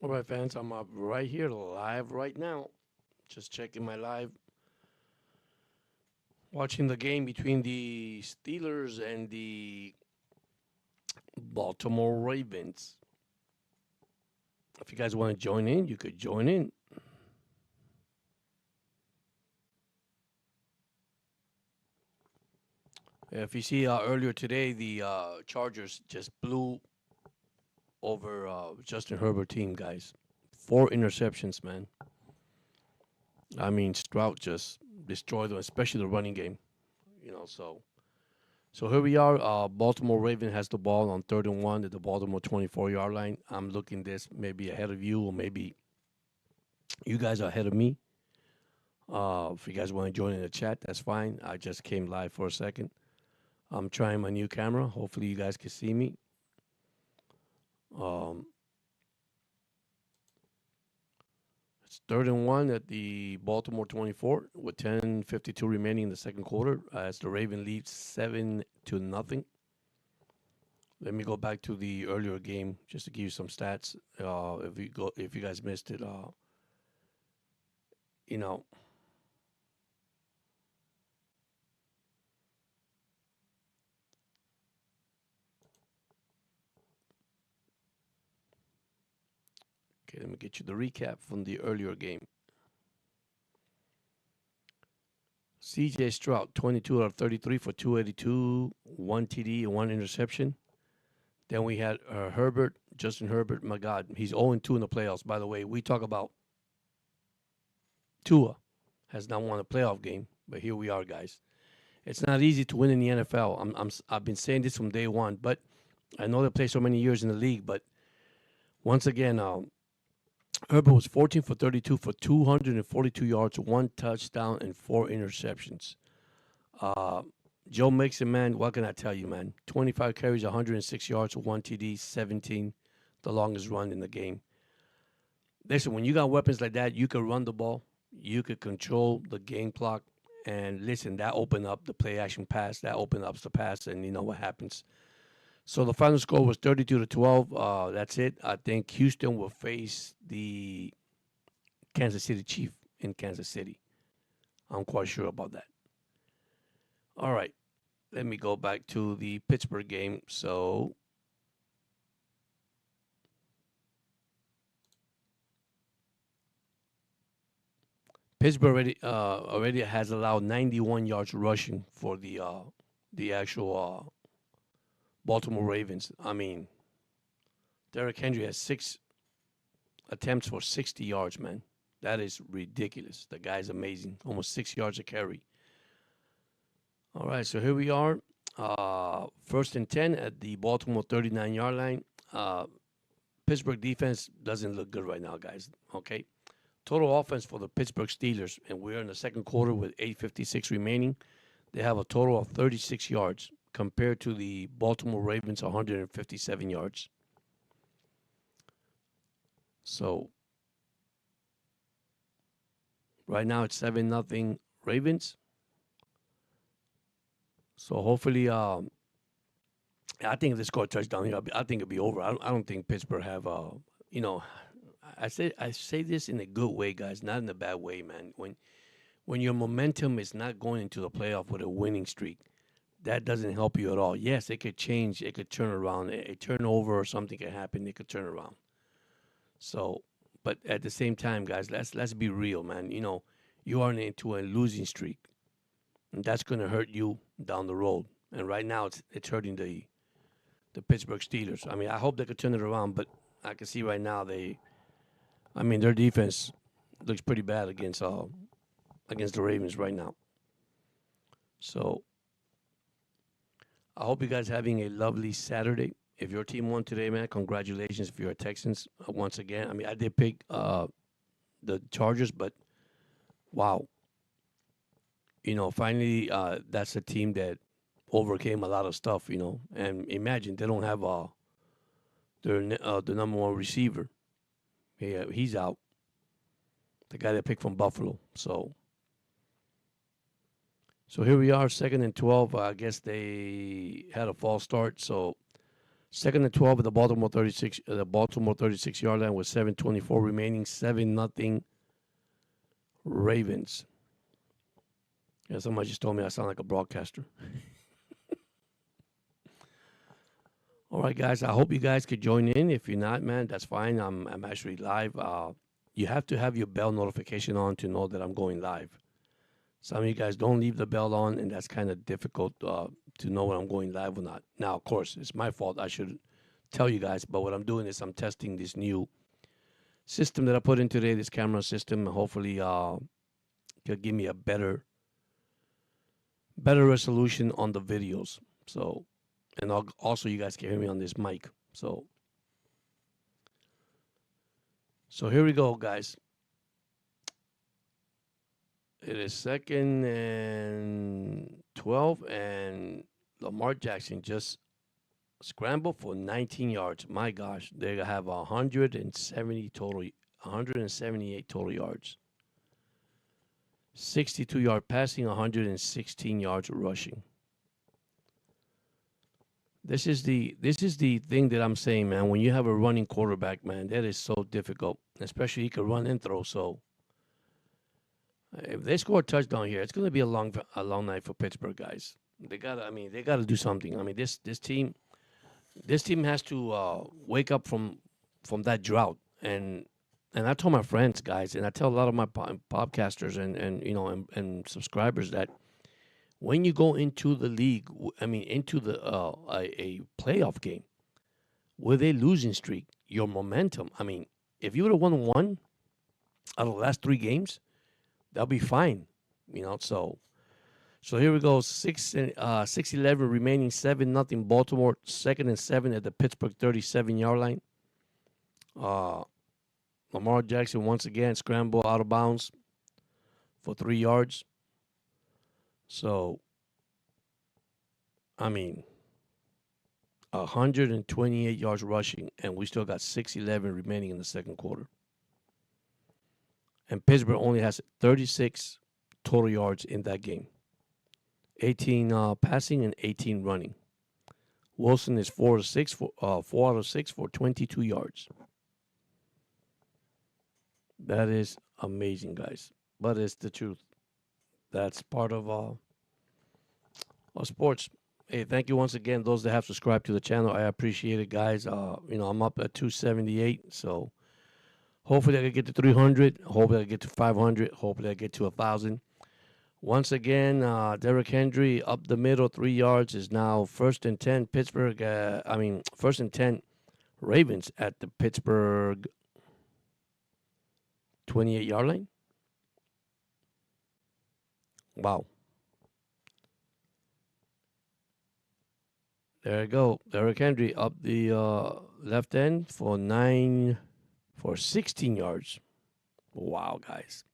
All right, fans, I'm up right here live right now. Just checking my live, watching the game between the Steelers and the Baltimore Ravens. If you guys want to join in, you could join in. If you see earlier today, the Chargers just blew over Justin Herbert team, guys. 4 interceptions, man. I mean, Stroud just destroyed them, especially the running game. So here we are. Baltimore Raven has the ball on 3rd and 1 at the Baltimore 24-yard line. I'm looking this maybe ahead of you, or maybe you guys are ahead of me. If you guys want to join in the chat, that's fine. I just came live for a second. I'm trying my new camera. Hopefully, you guys can see me. Um, it's 3rd and 1 at the Baltimore 24 with 10:52 remaining in the second quarter as the Raven leads 7-0. Let me go back to the earlier game just to give you some stats. If you guys missed it, you know, okay, let me get you the recap from the earlier game. CJ Stroud, 22 out of 33 for 282, 1 TD, and 1 interception. Then we had Justin Herbert. My God, he's 0-2 in the playoffs. By the way, we talk about Tua has not won a playoff game, but here we are, guys. It's not easy to win in the NFL. I've been saying this from day one, but I know they play so many years in the league. But once again, Herbert was 14 for 32 for 242 yards, 1 touchdown, and 4 interceptions. Uh, Joe Mixon, man, what can I tell you, man? 25 carries, 106 yards, 1 TD, 17, the longest run in the game. Listen, when you got weapons like that, you can run the ball, you could control the game clock, and listen, that opened up the play action pass, that opened up the pass, and you know what happens. So the final score was 32-12. That's it. I think Houston will face the Kansas City Chief in Kansas City. I'm quite sure about that. All right. Let me go back to the Pittsburgh game. So Pittsburgh already has allowed 91 yards rushing for the actual Baltimore Ravens. I mean, Derrick Henry has 6 attempts for 60 yards, man. That is ridiculous. The guy's amazing. Almost 6 yards a carry. All right, so here we are. 1st and 10 at the Baltimore 39-yard line. Pittsburgh defense doesn't look good right now, guys. Okay. Total offense for the Pittsburgh Steelers, and we're in the second quarter with 8:56 remaining. They have a total of 36 yards compared to the Baltimore Ravens 157 yards. So right now it's 7-0 Ravens. So hopefully, I think if they score a touchdown here, I think it'll be over. I don't think Pittsburgh have, you know, I say this in a good way, guys, not in a bad way, man. When your momentum is not going into the playoff with a winning streak, that doesn't help you at all. Yes, it could change, it could turn around, a turnover or something can happen, it could turn around. So, but at the same time, guys, let's be real, man. You know, you are into a losing streak, and that's going to hurt you down the road. And right now, it's hurting the Pittsburgh Steelers. I mean, I hope they could turn it around, but I can see right now their defense looks pretty bad against the Ravens right now. So I hope you guys having a lovely Saturday. If your team won today, man, congratulations. If you're a Texans, once again, I mean, I did pick the Chargers, but wow, finally, that's a team that overcame a lot of stuff, And imagine they don't have the number one receiver. Yeah, he's out. The guy they picked from Buffalo. So here we are, 2nd and 12. I guess they had a false start. So Second and 12 at the Baltimore 36 yard line with 7:24 remaining. 7-0 Ravens. Yeah, somebody just told me I sound like a broadcaster. All right, guys. I hope you guys could join in. If you're not, man, that's fine. I'm actually live. You have to have your bell notification on to know that I'm going live. Some of you guys don't leave the bell on, and that's kind of difficult to know when I'm going live or not. Now, of course, it's my fault. I should tell you guys, but what I'm doing is I'm testing this new system that I put in today, this camera system, and hopefully it'll give me a better resolution on the videos. So, and also you guys can hear me on this mic. So here we go, guys. It is 2nd and 12, and Lamar Jackson just scrambled for 19 yards. My gosh, they have 178 total yards. 62-yard passing, 116 yards rushing. This is the thing that I'm saying, man. When you have a running quarterback, man, that is so difficult. Especially he can run and throw. So if they score a touchdown here, it's going to be a long night for Pittsburgh, guys. They gotta do something. I mean, this team has to wake up from that drought. And I told my friends, guys, and I tell a lot of my podcasters and subscribers that when you go into the league, into the a playoff game with a losing streak, your momentum. I mean, if you would have won one out of the last 3 games, that'll be fine. So here we go. 6:11 remaining. 7-0 Baltimore. 2nd and 7 at the Pittsburgh 37-yard line. Lamar Jackson once again scramble out of bounds for 3 yards. So, 128 yards rushing, and we still got 6:11 remaining in the second quarter. And Pittsburgh only has 36 total yards in that game. 18 passing and 18 running. Wilson is 4 out of 6 for 22 yards. That is amazing, guys. But it's the truth. That's part of sports. Hey, thank you once again, those that have subscribed to the channel. I appreciate it, guys. I'm up at 278, so hopefully I can get to 300. Hopefully I get to 500. Hopefully I get to 1,000. Once again, Derrick Henry up the middle, 3 yards, is now 1st and 10 Pittsburgh. 1st and 10 Ravens at the Pittsburgh 28-yard line. Wow. There you go. Derrick Henry up the left end for 16 yards. Wow, guys.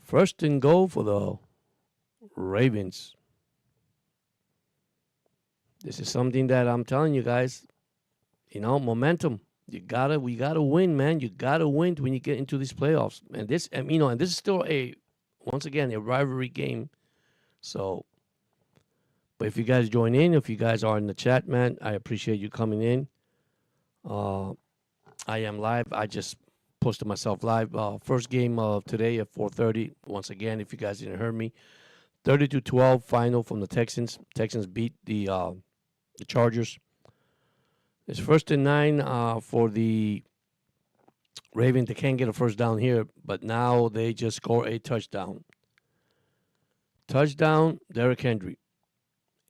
1st and goal for the Ravens. This is something that I'm telling you guys. Momentum. We gotta win, man. You gotta win when you get into these playoffs. And this is still once again a rivalry game. So, but if you guys join in, if you guys are in the chat, man, I appreciate you coming in. I am live. I just posted myself live. First game of today at 4:30. Once again, if you guys didn't hear me, 30-12 final from the Texans. Texans beat the Chargers. It's 1st and 9 for the Ravens. They can't get a first down here, but now they just score a touchdown. Touchdown, Derrick Henry,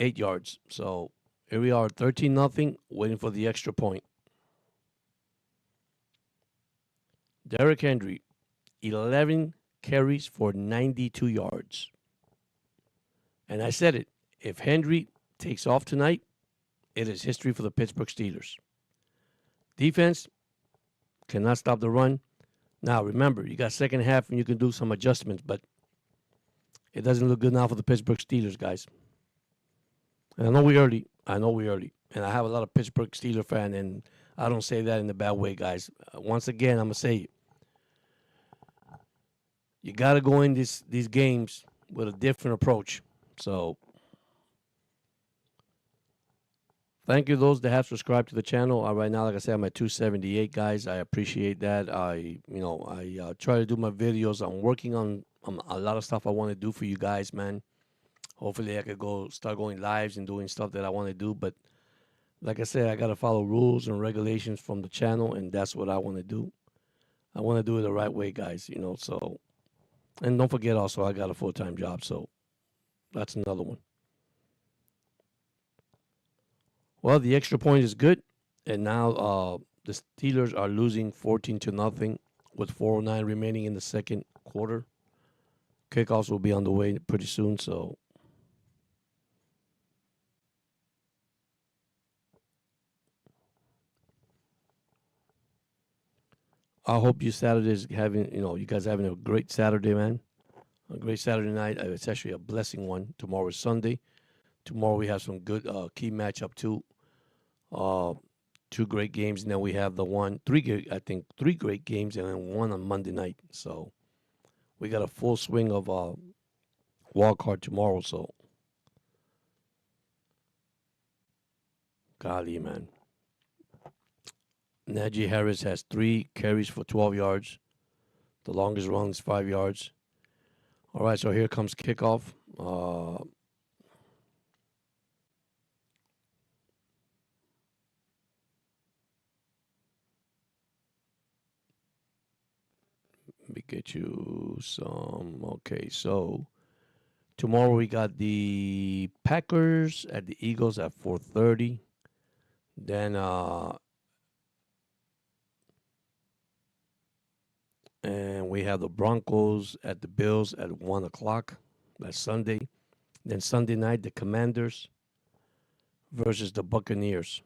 8 yards. So here we are, 13-0, waiting for the extra point. Derrick Henry, 11 carries for 92 yards. And I said it, if Henry takes off tonight, it is history for the Pittsburgh Steelers. Defense cannot stop the run. Now, remember, you got second half and you can do some adjustments, but it doesn't look good now for the Pittsburgh Steelers, guys. And I know we're early. And I have a lot of Pittsburgh Steelers fans, and I don't say that in a bad way, guys. Once again, I'm going to say it. You got to go in these games with a different approach. So, Thank you those that have subscribed to the channel. Right now, like I said, I'm at 278, guys. I appreciate that. I try to do my videos. I'm working on a lot of stuff I want to do for you guys, man. Hopefully, I could start going lives and doing stuff that I want to do. But like I said, I got to follow rules and regulations from the channel, and that's what I want to do. I want to do it the right way, guys. So and don't forget also, I got a full-time job, so that's another one. Well, the extra point is good, and now the Steelers are losing 14-0 with 4:09 remaining in the second quarter. Kickoffs will be on the way pretty soon, so I hope you Saturdays having you guys having a great Saturday, man. A great Saturday night. It's actually a blessing one. Tomorrow is Sunday. Tomorrow we have some good key matchup too. Uh, two great games, and then we have I think three great games, and then one on Monday night. So we got a full swing of wild card tomorrow. So golly, man. Najee Harris has 3 carries for 12 yards. The longest run is 5 yards. All right, so here comes kickoff. Let me get you some. Okay, so tomorrow we got the Packers at the Eagles at 4:30. Then and we have the Broncos at the Bills at 1 o'clock. That's Sunday. Then Sunday night the Commanders versus the Buccaneers.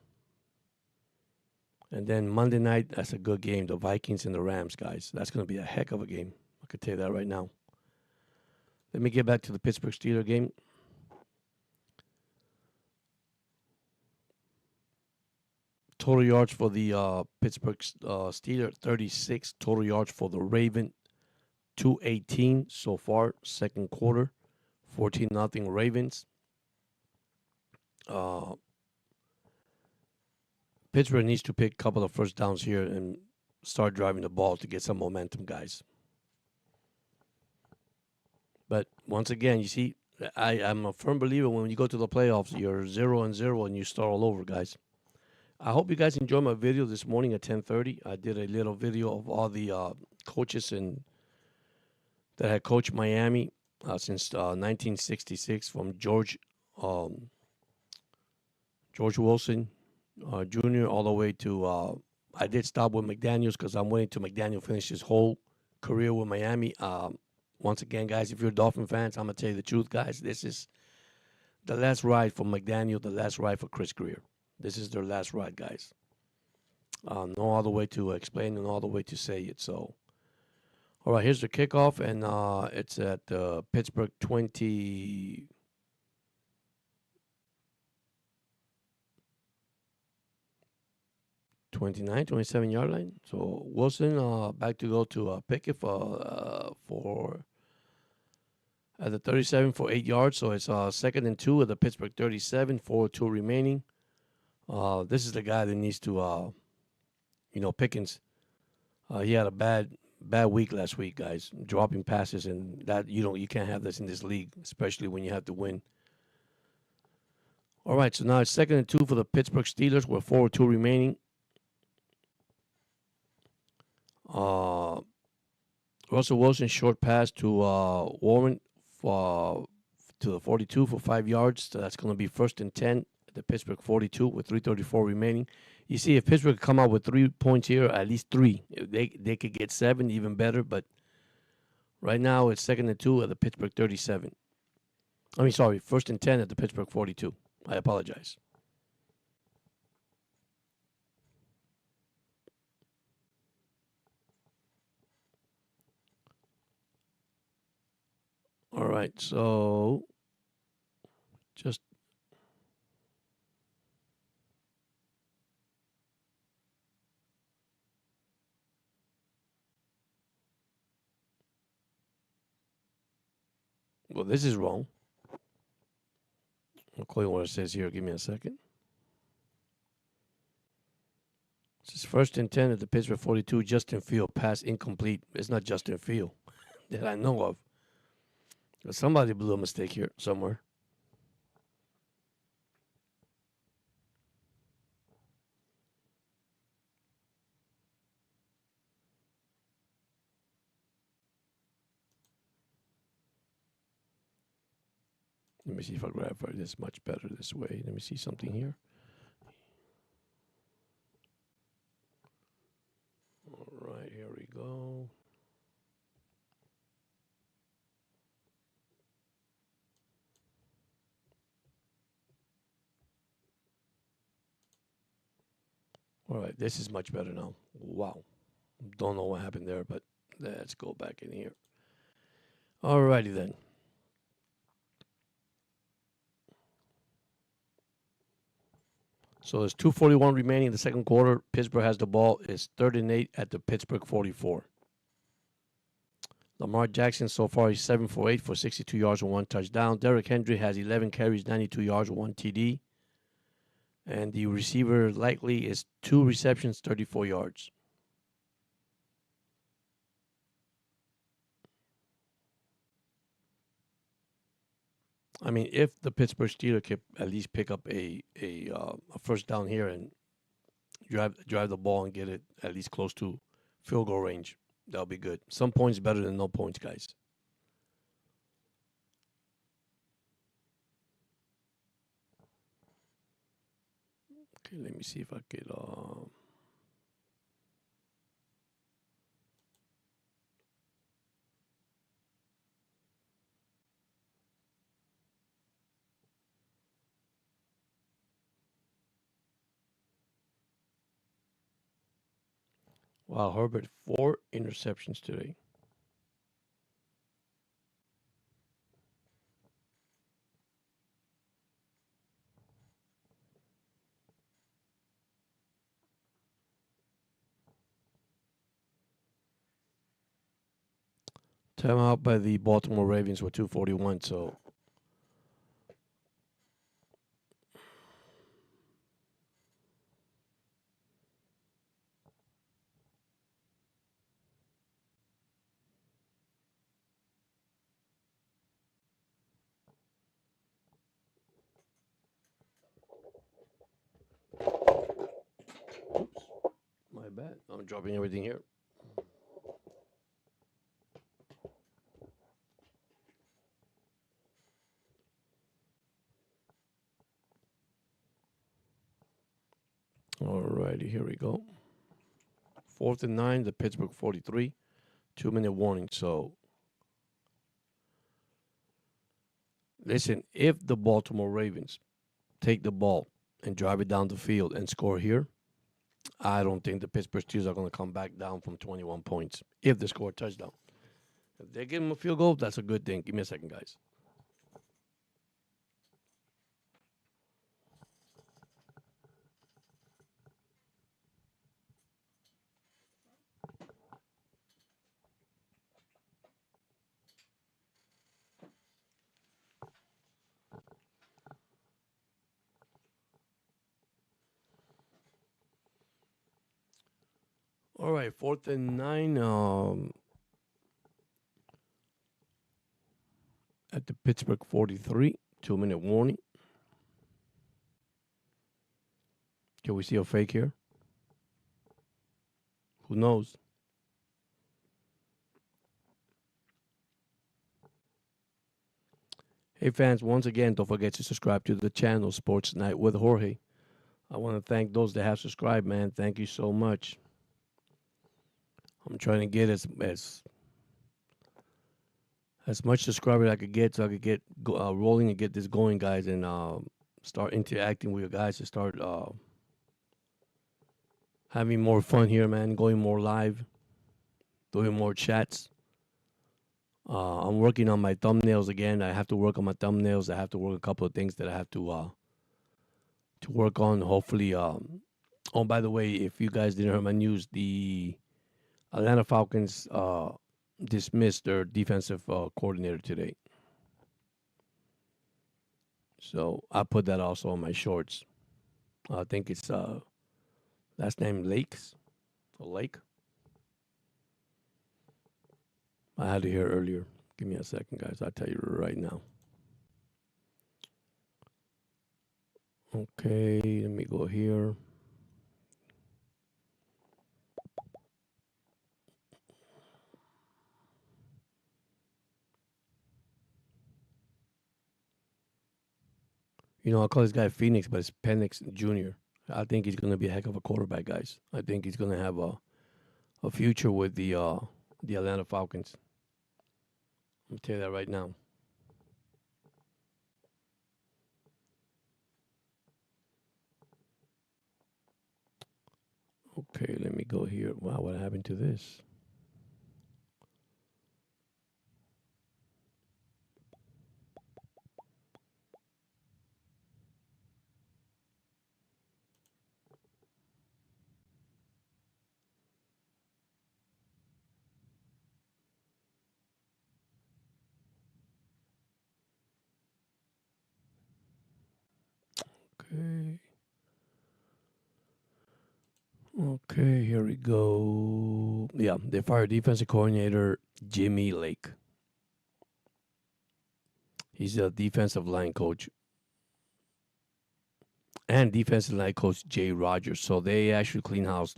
And then Monday night, that's a good game. The Vikings and the Rams, guys. That's going to be a heck of a game. I can tell you that right now. Let me get back to the Pittsburgh Steelers game. Total yards for the Pittsburgh Steelers, 36. Total yards for the Raven, 218 so far, second quarter. 14-0 Ravens. Uh, Pittsburgh needs to pick a couple of first downs here and start driving the ball to get some momentum, guys. But once again, you see, I'm a firm believer when you go to the playoffs, you're 0-0 and you start all over, guys. I hope you guys enjoyed my video this morning at 10:30. I did a little video of all the coaches that had coached Miami since 1966, from George Wilson Jr. all the way to. I did stop with McDaniels because I'm waiting to McDaniel finish his whole career with Miami. Once again, guys, if you're Dolphin fans, I'm gonna tell you the truth, guys. This is the last ride for McDaniel, the last ride for Chris Greer. This is their last ride, guys. No other way to explain and no other way to say it. So, all right, here's the kickoff, and it's at Pittsburgh 29, 27-yard line. So Wilson back to go to Pickett for at the 37 for 8 yards. So it's 2nd and 2 at the Pittsburgh 37, 4:02 remaining. This is the guy that needs to, Pickens. He had a bad week last week, guys, dropping passes, and that you can't have this in this league, especially when you have to win. All right, so now it's 2nd and 2 for the Pittsburgh Steelers with 4:02 remaining. Russell Wilson short pass to Warren to the 42 for 5 yards. So that's going to be 1st and 10 at the Pittsburgh 42 with 3:34 remaining. You see, if Pittsburgh come out with 3 points here, at least 3, if they could get 7, even better. But right now it's 2nd and 2 at the Pittsburgh 37. I mean, sorry, 1st and 10 at the Pittsburgh 42. I apologize. All right, so just well, this is wrong. I'll call you what it says here. Give me a second. This is first and 10 at the Pittsburgh 42. Justin Field pass incomplete. It's not Justin Field that I know of. Somebody blew a mistake here somewhere. Let me see if I grab this much better this way. Let me see something here. All right, here we go. All right, this is much better now. Wow. Don't know what happened there, but let's go back in here. All righty then. So there's 2:41 remaining in the second quarter. Pittsburgh has the ball. It's 3rd and 8 at the Pittsburgh 44. Lamar Jackson so far is 7 for 8 for 62 yards and 1 touchdown. Derrick Henry has 11 carries, 92 yards, 1 TD. And the receiver likely is 2 receptions, 34 yards. I mean, if the Pittsburgh Steelers could at least pick up a first down here and drive the ball and get it at least close to field goal range, that'll be good. Some points better than no points, guys. Okay, let me see if I could. Wow, Herbert 4 interceptions today. Timeout by the Baltimore Ravens with 2:41. So my bad. I'm dropping everything here. All righty, here we go. 4th and 9, the Pittsburgh 43. 2-minute warning. So listen, if the Baltimore Ravens take the ball and drive it down the field and score here, I don't think the Pittsburgh Steelers are going to come back down from 21 points if they score a touchdown. If they give them a field goal, that's a good thing. Give me a second, guys. All right, 4th and 9 at the Pittsburgh 43. 2-minute warning. Can we see a fake here? Who knows? Hey fans, once again, don't forget to subscribe to the channel Sports Night with Jorge. I want to thank those that have subscribed, man. Thank you so much. I'm trying to get as much subscribers I could get so I could get rolling and get this going, guys, and start interacting with you guys to start having more fun here, man. Going more live, doing more chats. I'm working on my thumbnails again. I have to work on my thumbnails. I have to work a couple of things that I have to work on. Hopefully, oh, by the way, if you guys didn't hear my news, the Atlanta Falcons dismissed their defensive coordinator today. So I put that also on my shorts. I think it's Last name Lakes or Lake. I had it here earlier. Give me a second, guys. I'll tell you right now. Okay, let me go here. I call this guy Phoenix, but it's Penix Jr. I think he's going to be a heck of a quarterback, guys. I think he's going to have a future with the Atlanta Falcons. I'm tell you that right now. Okay, let me go here. Wow, what happened to this? Okay. Okay, here we go. Yeah, they fired defensive coordinator Jimmy Lake. He's a defensive line coach and defensive line coach Jay Rogers. So they actually clean house.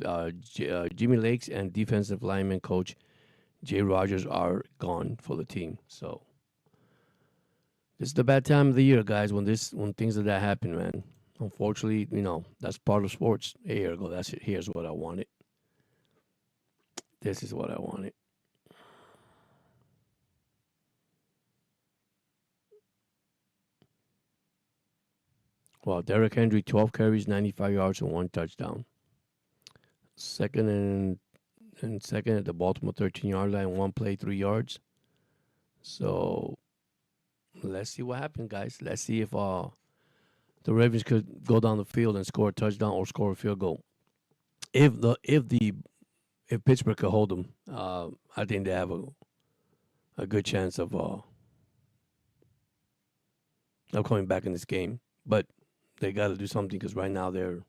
Jimmy Lakes and defensive lineman coach Jay Rogers are gone for the team. So this is the bad time of the year, guys. When things like that happen, man. Unfortunately, that's part of sports. Here you go. That's it. Here's what I wanted. This is what I wanted. Well, Derrick Henry, 12 carries, 95 yards, and 1 touchdown. Second at the Baltimore 13-yard line, 1 play, 3 yards. So let's see what happens, guys. Let's see if the Ravens could go down the field and score a touchdown or score a field goal. If Pittsburgh could hold them, I think they have a good chance of coming back in this game. But they got to do something because right now they're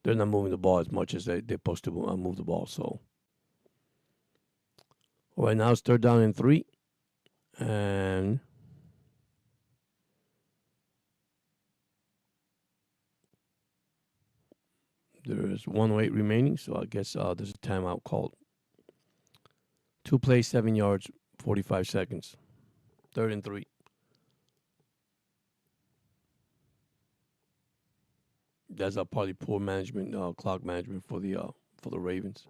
not moving the ball as much as they're supposed to move the ball. So right now it's 3rd down and 3, and there's 1:08 remaining. So I guess there's a timeout called. 2 plays, 7 yards, 45 seconds. 3rd and 3. That's probably poor management, clock management for the Ravens.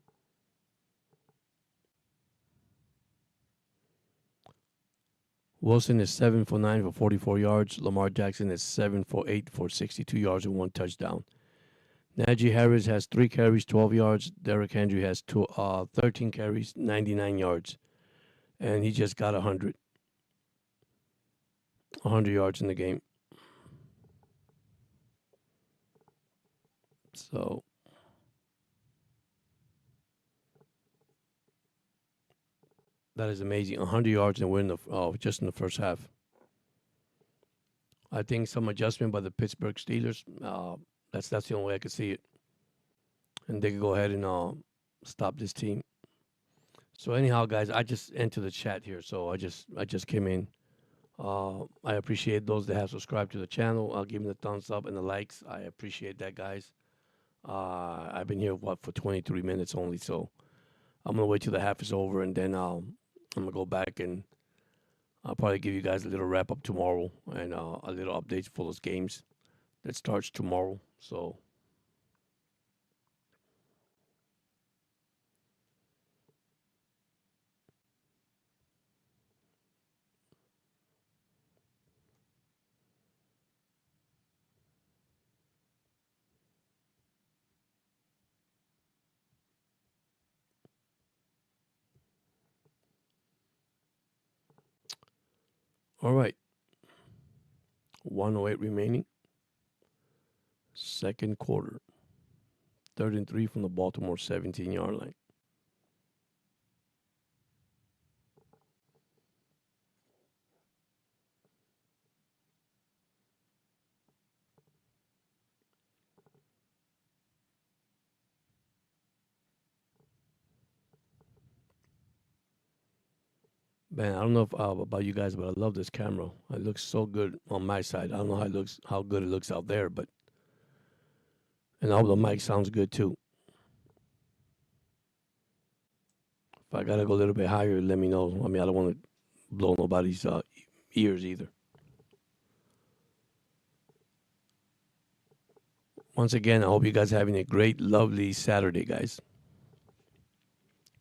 Wilson is 7 for 9 for 44 yards. Lamar Jackson is 7 for 8 for 62 yards and 1 touchdown. Najee Harris has 3 carries, 12 yards. Derrick Henry has 13 carries, 99 yards, and he just got 100 yards in the game. So that is amazing. 100 yards and win just in the first half. I think some adjustment by the Pittsburgh Steelers. That's the only way I could see it, and they could go ahead and stop this team. So anyhow, guys, I just entered the chat here, so I just came in. I appreciate those that have subscribed to the channel. I'll give them the thumbs up and the likes. I appreciate that, guys. I've been here for 23 minutes only, so I'm gonna wait till the half is over, and then I'm gonna go back and I'll probably give you guys a little wrap up tomorrow and a little updates for those games that starts tomorrow. So all right, 1:08 remaining. Second quarter. 3rd and 3 from the Baltimore 17-yard line. Man, I don't know if, about you guys, but I love this camera. It looks so good on my side. I don't know how good it looks out there, but and I hope the mic sounds good too. If I gotta go a little bit higher, let me know. I mean, I don't want to blow nobody's ears either. Once again, I hope you guys are having a great, lovely Saturday, guys.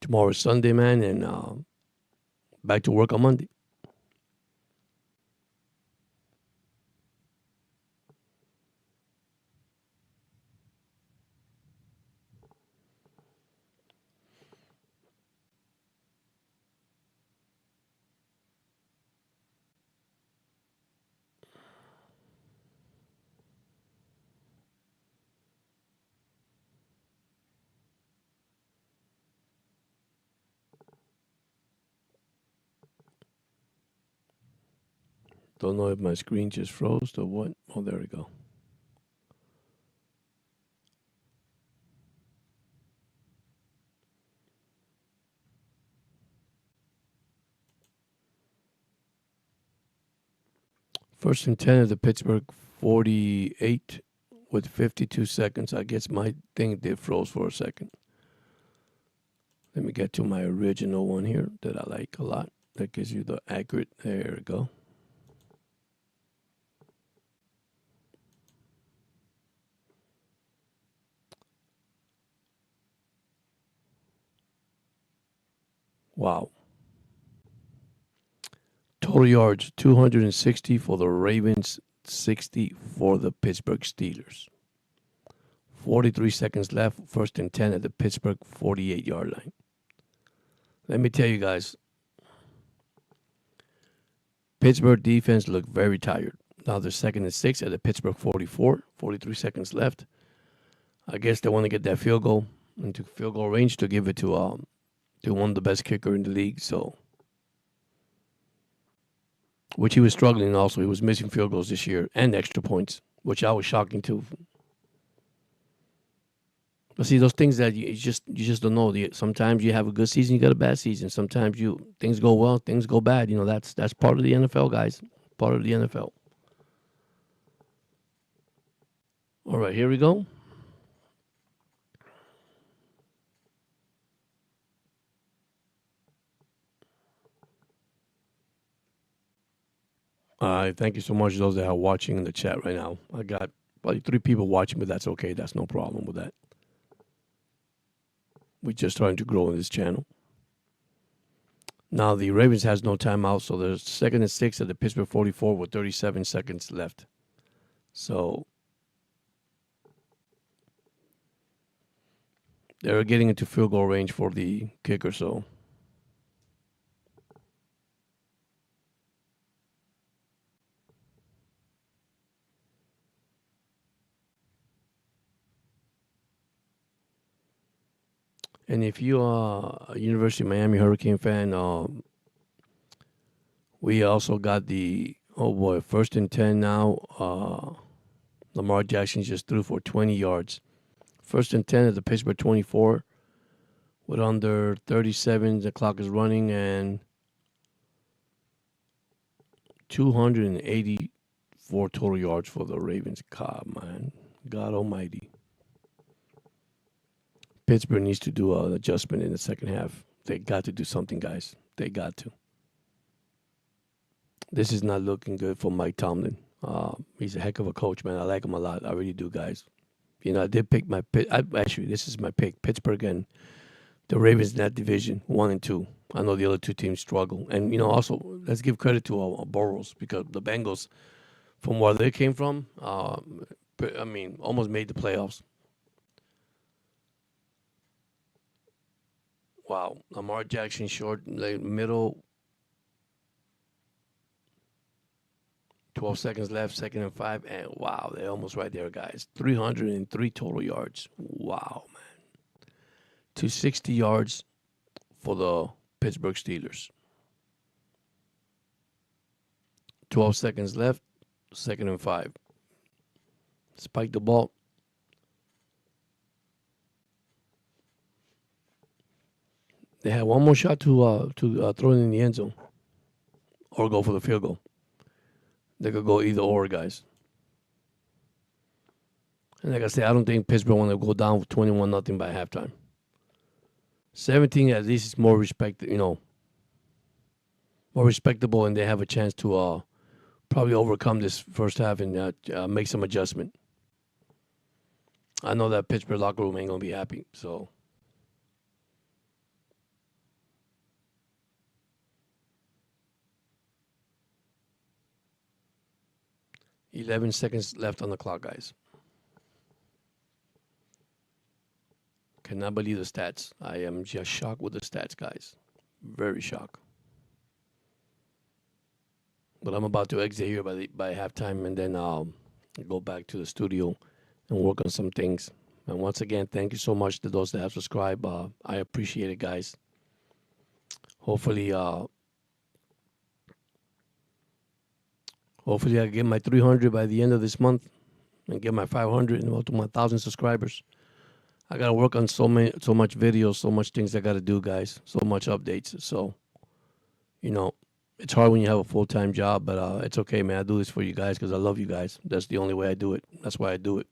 Tomorrow is Sunday, man, and back to work on Monday. Don't know if my screen just froze or what. Oh, there we go. First and 10 of the Pittsburgh 48 with 52 seconds. I guess my thing did froze for a second. Let me get to my original one here that I like a lot. That gives you the accurate. There we go. Wow. Total yards 260 for the Ravens, 60 for the Pittsburgh Steelers. 43 seconds left, first and 10 at the Pittsburgh 48-yard line. Let me tell you guys, Pittsburgh defense looked very tired. Now they're second and 6 at the Pittsburgh 44, 43 seconds left. I guess they want to get that field goal into field goal range to give it to one of the best kicker in the league. So, which he was struggling also. He was missing field goals this year and extra points, which I was shocking too. But see, those things that you just don't know. Sometimes you have a good season, you got a bad season. Sometimes things go well, things go bad. You know, that's part of the NFL, guys. Part of the NFL. All right, here we go. Thank you so much, those that are watching in the chat right now. I got probably 3 people watching, but that's okay. That's no problem with that. We're just trying to grow in this channel. Now, the Ravens has no timeout, so there's second and 6 at the Pittsburgh 44 with 37 seconds left. So they're getting into field goal range for the kicker, so. And if you are a University of Miami Hurricane fan, we also got the, oh boy, first and 10 now. Lamar Jackson just threw for 20 yards. First and 10 at the Pittsburgh 24 with under 37. The clock is running and 284 total yards for the Ravens. God, man. God almighty. Pittsburgh needs to do an adjustment in the second half. They got to do something, guys. They got to. This is not looking good for Mike Tomlin. He's a heck of a coach, man. I like him a lot. I really do, guys. You know, I did pick my pick. Actually, this is my pick. Pittsburgh and the Ravens in that division, 1 and 2. I know the other 2 teams struggle. And, you know, also, let's give credit to Burrows because the Bengals, from where they came from, I mean, almost made the playoffs. Wow. Lamar Jackson short, middle. 12 seconds left, second and 5. And wow, they're almost right there, guys. 303 total yards. Wow, man. 260 yards for the Pittsburgh Steelers. 12 seconds left, second and 5. Spike the ball. They had one more shot to throw it in the end zone. or go for the field goal. They could go either or, guys. And like I said, I don't think Pittsburgh want to go down 21-0 by halftime. 17 at least is more more respectable, and they have a chance to probably overcome this first half and make some adjustment. I know that Pittsburgh locker room ain't gonna be happy, so. "11 seconds left on the clock, guys. Cannot believe the stats. I am just shocked with the stats, guys. Very shocked. But I'm about to exit here by halftime, and then I'll go back to the studio and work on some things. And once again, thank you so much to those that have subscribed. I appreciate it, guys. Hopefully I get my 300 by the end of this month and get my 500 and to my 1,000 subscribers. I got to work on so much videos, so much things I got to do, guys. So much updates. So, it's hard when you have a full-time job, but it's okay, man. I do this for you guys because I love you guys. That's the only way I do it. That's why I do it.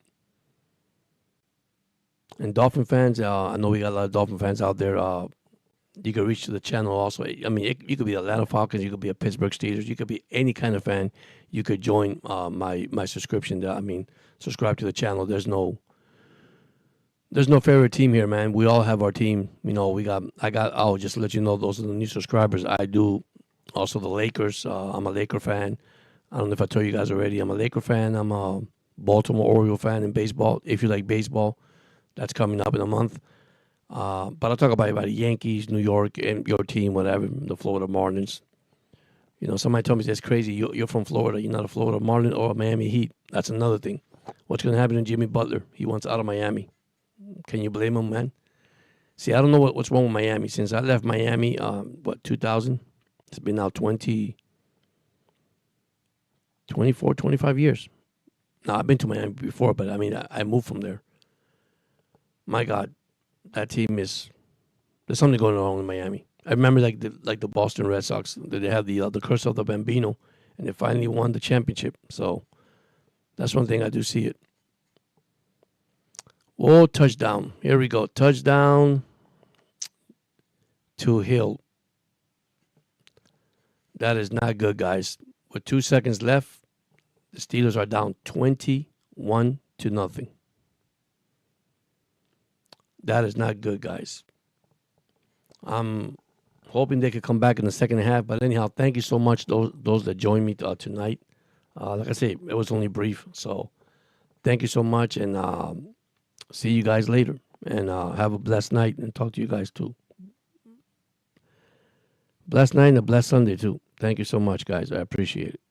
And Dolphin fans, I know we got a lot of Dolphin fans out there. You can reach to the channel also. I mean, you could be Atlanta Falcons. You could be a Pittsburgh Steelers. You could be any kind of fan. You could join my subscription. Subscribe to the channel. There's no favorite team here, man. We all have our team. I'll just let you know, those are the new subscribers. I do also the Lakers. I'm a Laker fan. I don't know if I told you guys already. I'm a Laker fan. I'm a Baltimore Oriole fan in baseball. If you like baseball, that's coming up in a month. But I'll talk about the Yankees, New York, and your team, whatever, the Florida Marlins. Somebody told me that's crazy. You're from Florida. You're not a Florida Marlin or a Miami Heat. That's another thing. What's going to happen to Jimmy Butler? He wants out of Miami. Can you blame him, man? See, I don't know what's wrong with Miami. Since I left Miami, 2000? It's been now 24, 25 years. Now, I've been to Miami before, but I moved from there. My God, that team there's something going on in Miami. I remember like the Boston Red Sox, they had the curse of the Bambino, and they finally won the championship. So that's one thing I do see it. Oh, touchdown. Here we go. Touchdown to Hill. That is not good, guys. With 2 seconds left, the Steelers are down 21-0. That is not good, guys. I'm hoping they could come back in the second half. But anyhow, thank you so much, those that joined me tonight. Like I say, it was only brief. So thank you so much, and see you guys later. And have a blessed night, and talk to you guys too. Blessed night and a blessed Sunday too. Thank you so much, guys. I appreciate it.